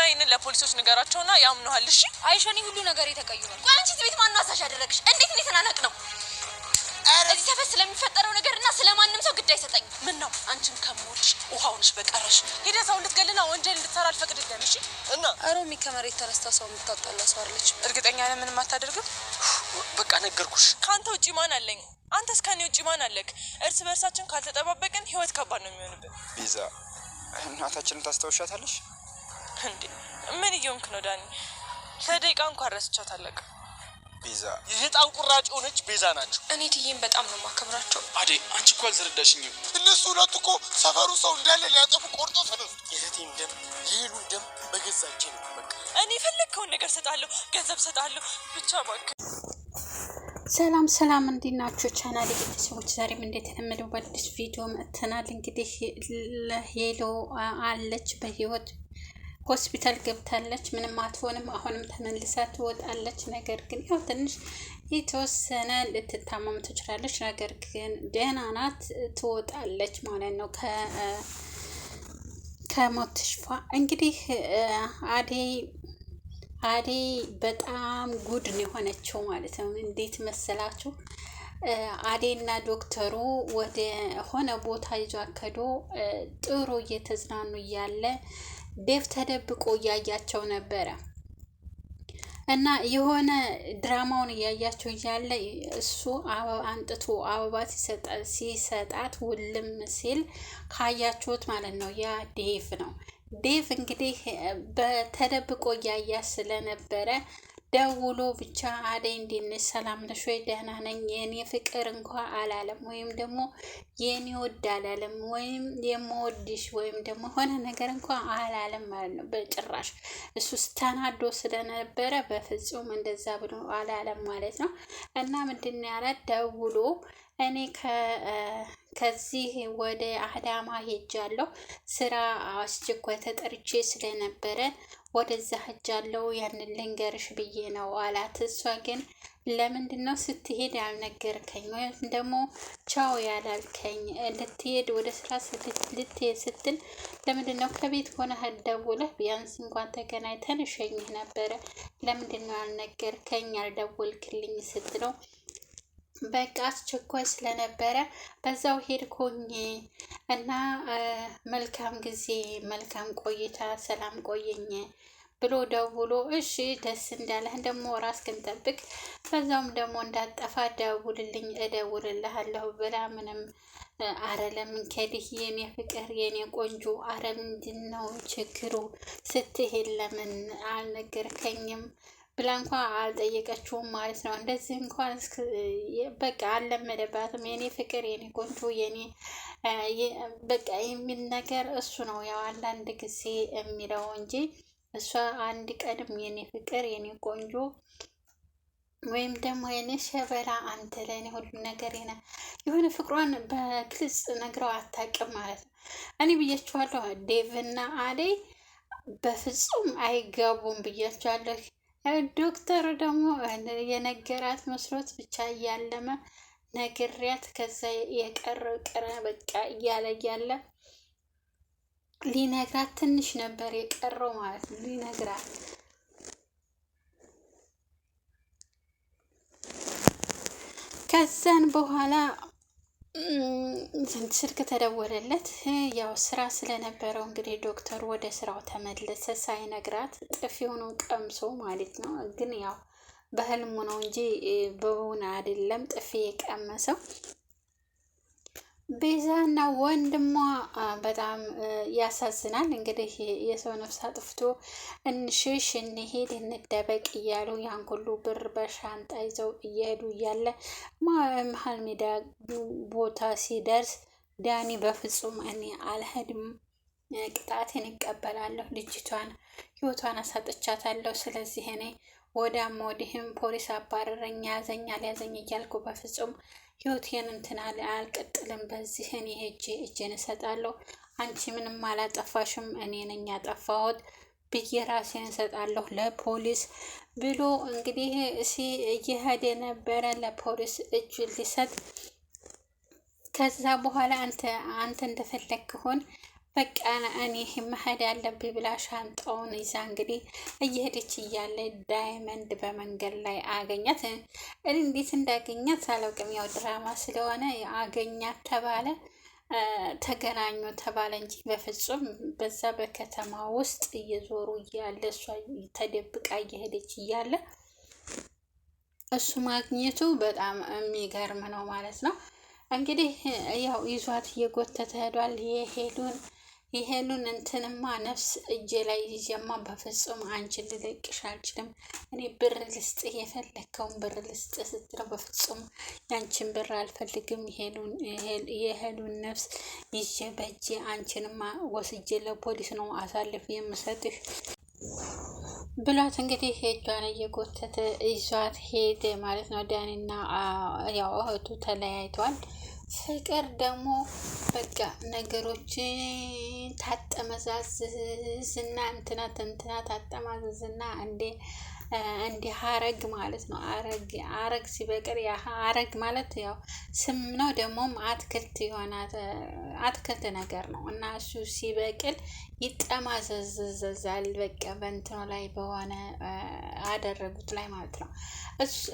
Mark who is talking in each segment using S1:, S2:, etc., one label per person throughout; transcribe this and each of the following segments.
S1: ይሄንን ለፖሊሶች ንገራቸውና ያምኑሃል። እሺ
S2: አይሾኒ ሁሉ ነገር የተቀየረው።
S3: ቆይ አንቺ ቤት ማን ነው አሳሽ ያደረግሽ? እንዴት ነው የተናነቅ ነው? እዚህ ሰፈር ስለሚፈጠረው ነገርና ስለማንም ሰው ግድ አይሰጠኝም።
S1: ምን ነው አንቺን ከሞልሽ ውሃውንሽ በቀረሽ ሄደታው ልትገልና ወንጀል እንድትሰራ አልፈቅድልም። እሺ
S2: እና አሮሚ ከመሬት ተነስታ ሰው የምታጣላ ሰው አለች።
S1: እርግጠኛ ነኝ ምንም አታደርግም።
S4: በቃ ነገርኩሽ።
S1: ካንተ ውጪ ማን አለኝ? አንተስ ከኔ ውጪ ማን አለክ? እርስ በርሳችን ካልተጠባበቅን ህይወት ከባድ ነው የሚሆንብን።
S4: ቤዛ እናታችንን ታስታውሻታለሽ
S1: እንዴ? ምን እየሆንክ ነው ዳኒ? ለደቂቃ እንኳን ረስቻታለሁ።
S4: ቤዛ
S5: የህጣን ቁራጭ ሆነች ቤዛ ናቸው።
S1: እኔ ትዬን በጣም ነው ማከብራቸው።
S4: አዴ አንቺ እኮ አልተረዳሽኝም።
S5: እነሱ ሁለቱ እኮ ሰፈሩ ሰው እንዳለ ሊያጠፉ ቆርጦ ተነሱ። የእህቴን ደም የሄሉን ደም በገዛቼ ነው። በቃ
S1: እኔ ፈለግከውን ነገር ሰጣለሁ፣ ገንዘብ ሰጣለሁ፣ ብቻ እባክህ።
S6: ሰላም ሰላም፣ እንዴት ናችሁ ቻናል ቤተሰቦች? ዛሬም እንደተለመደው በአዲስ ቪዲዮ መጥተናል። እንግዲህ ሄሎ አለች በህይወት ሆስፒታል ገብታለች። ምንም አትሆንም። አሁንም ተመልሳ ትወጣለች። ነገር ግን ያው ትንሽ የተወሰነ ልትታመም ትችላለች። ነገር ግን ደህና ናት፣ ትወጣለች ማለት ነው ከሞት ተሽፋ። እንግዲህ አደይ በጣም ጉድ ነው የሆነችው ማለት ነው። እንዴት መሰላችሁ? አደይና ዶክተሩ ወደ ሆነ ቦታ ይዟከዶ ጥሩ እየተዝናኑ እያለ ዴቭ ተደብቆ እያያቸው ነበረ እና የሆነ ድራማውን እያያቸው እያለ እሱ አንጥቶ አበባ ሲሰጣት ውልም ሲል ካያችሁት ማለት ነው ያ ዴቭ ነው። ዴቭ እንግዲህ በተደብቆ እያያ ስለነበረ ደውሎ ብቻ አደይ እንዴት ነሽ? ሰላም ነሽ ወይ? ደህና ነኝ የኔ ፍቅር እንኳ አላለም፣ ወይም ደግሞ የኔ ወድ አላለም፣ ወይም የምወድሽ ወይም ደግሞ ሆነ ነገር እንኳ አላለም ማለት ነው። በጭራሽ እሱ ተናዶ ስለነበረ በፍጹም እንደዛ ብሎ አላለም ማለት ነው። እና ምንድን ያላት ደውሎ እኔ ከዚህ ወደ አዳማ ሄጃለሁ፣ ስራ አስቸኳይ ተጠርቼ ስለነበረ ወደዛ ሄጃለሁ፣ ያንን ልንገርሽ ብዬ ነው አላት። እሷ ግን ለምንድን ነው ስትሄድ ያልነገርከኝ ወይም ደግሞ ቻው ያላልከኝ? ልትሄድ ወደ ስራ ልትሄድ ስትል ለምንድን ነው ከቤት ሆነህ ደውለህ ቢያንስ እንኳን ተገናኝተን እሸኝህ ነበረ፣ ለምንድን ነው ያልነገርከኝ ያልደወልክልኝ ስትለው በቃ አስቸኳይ ስለነበረ በዛው ሄድኩኝ እና መልካም ጊዜ መልካም ቆይታ ሰላም ቆየኝ ብሎ ደውሎ እሺ ደስ እንዳለህ ደግሞ ራስህን ጠብቅ፣ በዛውም ደግሞ እንዳጠፋ ደውልልኝ እደውልልሃለሁ ብላ ምንም አረ ለምን ከዲህ የኔ ፍቅር የኔ ቆንጆ አረ ምንድን ነው ችግሩ ስትሄድ ለምን አልነገርከኝም ብላ እንኳ አልጠየቀችውም ማለት ነው። እንደዚህ እንኳን በቃ አልለመደባትም። የኔ ፍቅር የኔ ቆንጆ የኔ በቃ የሚል ነገር እሱ ነው ያው አንዳንድ ጊዜ የሚለው እንጂ እሷ አንድ ቀንም የኔ ፍቅር የኔ ቆንጆ ወይም ደግሞ የኔ ሸበላ አንተ ለኔ ሁሉ ነገር የሆነ ፍቅሯን በግልጽ ነግረው አታውቅም ማለት ነው። እኔ ብያችኋለሁ ዴቭና አደይ በፍጹም አይጋቡም ብያችኋለሁ። ዶክተሩ ደግሞ የነገራት መስሎት ብቻ እያለመ ነግሪያት ከዛ የቀረው ቅረ በቃ እያለ ሊነግራት ትንሽ ነበር የቀረው ማለት ነው። ሊነግራት ከዛን በኋላ ስልክ ተደወለለት። ያው ስራ ስለነበረው እንግዲህ ዶክተሩ ወደ ስራው ተመለሰ ሳይነግራት ጥፊውን ቀምሶ ማለት ነው። ግን ያው በህልሙ ነው እንጂ በእውን አይደለም ጥፊ የቀመሰው። ቤዛና ወንድሟ በጣም ያሳዝናል። እንግዲህ የሰው ነፍስ አጥፍቶ እንሽሽ እንሄድ እንደበቅ እያሉ ያን ሁሉ ብር በሻንጣ ይዘው እየሄዱ እያለ መሀል ሜዳ ቦታ ሲደርስ ዳኒ በፍጹም እኔ አልሄድም፣ ቅጣቴን ይቀበላለሁ፣ ልጅቷን ህይወቷን አሳጥቻታለሁ፣ ስለዚህ እኔ ወዳም ወዲህም ፖሊስ አባረረኝ፣ ያዘኝ አልያዘኝ እያልኩ በፍጹም ህይወቴን እንትን አልቀጥልም፣ በዚህ እኔ እጄን እሰጣለሁ፣ አንቺ ምንም አላጠፋሽም፣ እኔ ነኝ ያጠፋሁት ብዬ ራሴን እሰጣለሁ ለፖሊስ ብሎ እንግዲህ እየሄደ ነበረ ለፖሊስ እጅ ሊሰጥ። ከዛ በኋላ አንተ እንደፈለግክ ሆን በቃ እኔ መሄድ ያለብኝ ብላ ሻንጣውን ይዛ እንግዲህ እየሄደች እያለ ዳይመንድ በመንገድ ላይ አገኛት። እንዴት እንዳገኛት አላውቅም። ያው ድራማ ስለሆነ አገኛት ተባለ፣ ተገናኙ ተባለ እንጂ በፍጹም በዛ በከተማ ውስጥ እየዞሩ እያለ እሷ ተደብቃ እየሄደች እያለ እሱ ማግኘቱ በጣም የሚገርም ነው ማለት ነው። እንግዲህ ያው ይዟት እየጎተተ ሄዷል። የሄሉን እንትንማ ነፍስ እጄ ላይ ይዤማ በፍጹም አንቺን ልለቅሽ አልችልም። እኔ ብር ልስጥ፣ የፈለግከውን ብር ልስጥ ስትለው በፍጹም ያንቺን ብር አልፈልግም፣ የሄሉን ነፍስ ይዤ በእጄ አንቺንማ ወስጄ ለፖሊስ ነው አሳልፍ የምሰጥሽ ብሏት እንግዲህ ሄጇን እየጎተተ ይዟት ሄደ ማለት ነው። ዳኒና ያው እህቱ ተለያይቷል። ፍቅር ደግሞ በቃ ነገሮችን ታጠመዛዝዝና እንትና ታጠማዝዝና እንደ ሀረግ ማለት ነው። አረግ ሲበቅል አረግ ማለት ያው ስም ነው፣ ደግሞም አትክልት ይሆናል፣ አትክልት ነገር ነው እና እሱ ሲበቅል ይጠማዘዛል። በቃ በእንትኑ ላይ በሆነ አደረጉት ላይ ማለት ነው።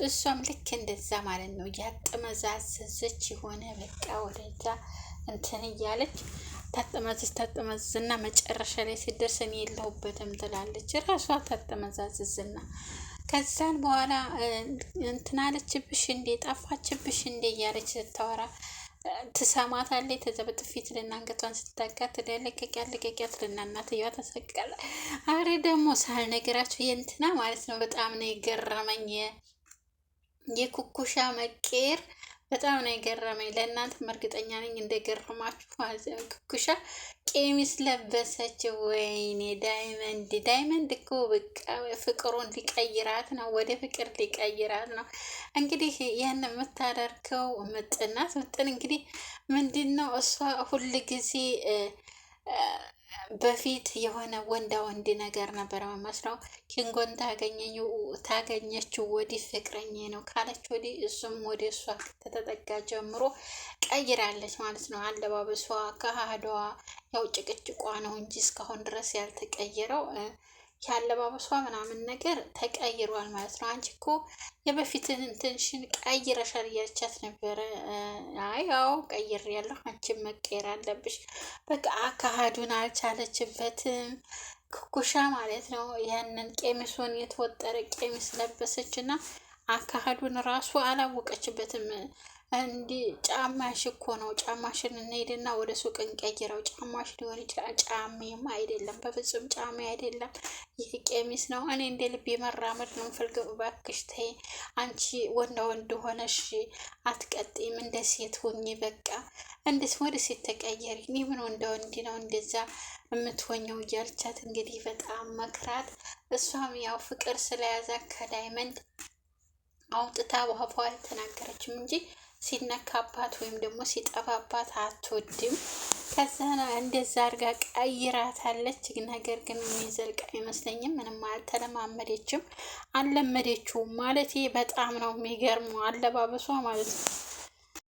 S6: እሷም ልክ እንደዛ ማለት ነው። እያጠመዛዘዘች የሆነ በቃ ወደዛ እንትን እያለች ታጠመዝዝና መጨረሻ ላይ ሲደርስ እኔ የለሁበትም ትላለች። ራሷ ታጠመዛዝዝና ከዛን በኋላ እንትን አለችብሽ እንዴ ጠፋችብሽ እንዴ እያለች ስታወራ ትሰማታለች። ተዛ በጥፊት ልናንገቷን ስታጋት ለቀቂያት ልናናትየዋ ተሰቀለ። አሬ ደግሞ ሳልነግራችሁ የእንትና ማለት ነው በጣም ነው የገረመኝ የኩኩሻ መቄር በጣም ነው የገረመኝ። ለእናንተም እርግጠኛ ነኝ እንደገረማችሁ። ኩኩሻ ቀሚስ ለበሰች። ወይኔ ዳይመንድ እኮ በቃ ፍቅሩን ሊቀይራት ነው፣ ወደ ፍቅር ሊቀይራት ነው። እንግዲህ ያን የምታደርገው ምጥናት ምጥን እንግዲህ ምንድን ነው እሷ ሁል ጊዜ በፊት የሆነ ወንድ ነገር ነበረ መስለው ኪንጎን ታገኘችው ወዲህ ፍቅረኛ ነው ካለች ወዲህ እሱም ወደ እሷ ከተጠጋ ጀምሮ ቀይራለች ማለት ነው። አለባበሷ ከሃዷ ያው ጭቅጭቋ ነው እንጂ እስካሁን ድረስ ያልተቀየረው ያለባበሷ ምናምን ነገር ተቀይሯል ማለት ነው። አንቺ እኮ የበፊትን እንትንሽን ቀይረሻል እያለቻት ነበረ። አይ ያው ቀይር ያለሁ አንቺን መቀየር አለብሽ። በቃ አካሃዱን አልቻለችበትም ኩኩሻ ማለት ነው። ያንን ቀሚሱን የተወጠረ ቀሚስ ለበሰች እና አካሃዱን ራሱ አላወቀችበትም። እንዲህ ጫማሽ እኮ ነው፣ ጫማሽን እንሄድና ወደ ሱቅ እንቀይረው። ጫማሽ ሊሆን ይችላል፣ ጫሜም አይደለም፣ በፍጹም ጫሜ አይደለም፣ ይህ ቀሚስ ነው። እኔ እንደ ልቤ መራመድ ነው የምፈልገው። እባክሽ ተይ፣ አንቺ ወንድ ሆነሽ አትቀጥይም፣ እንደ ሴት ሁኚ። በቃ እንዴት ወደ ሴት ተቀየሪ። እኔ ምን ወንድ ነው እንደዛ የምትሆኘው እያልቻት እንግዲህ በጣም መክራት። እሷም ያው ፍቅር ስለያዛ ከዳይመንድ አውጥታ በኋላ አልተናገረችም እንጂ ሲነካባት ወይም ደግሞ ሲጠፋባት አትወድም። ከዛ እንደዛ አድርጋ ቀይራታለች። ነገር ግን የሚዘልቅ አይመስለኝም። ምንም አልተለማመደችም፣ አልለመደችውም ማለት በጣም ነው የሚገርመው አለባበሷ ማለት ነው።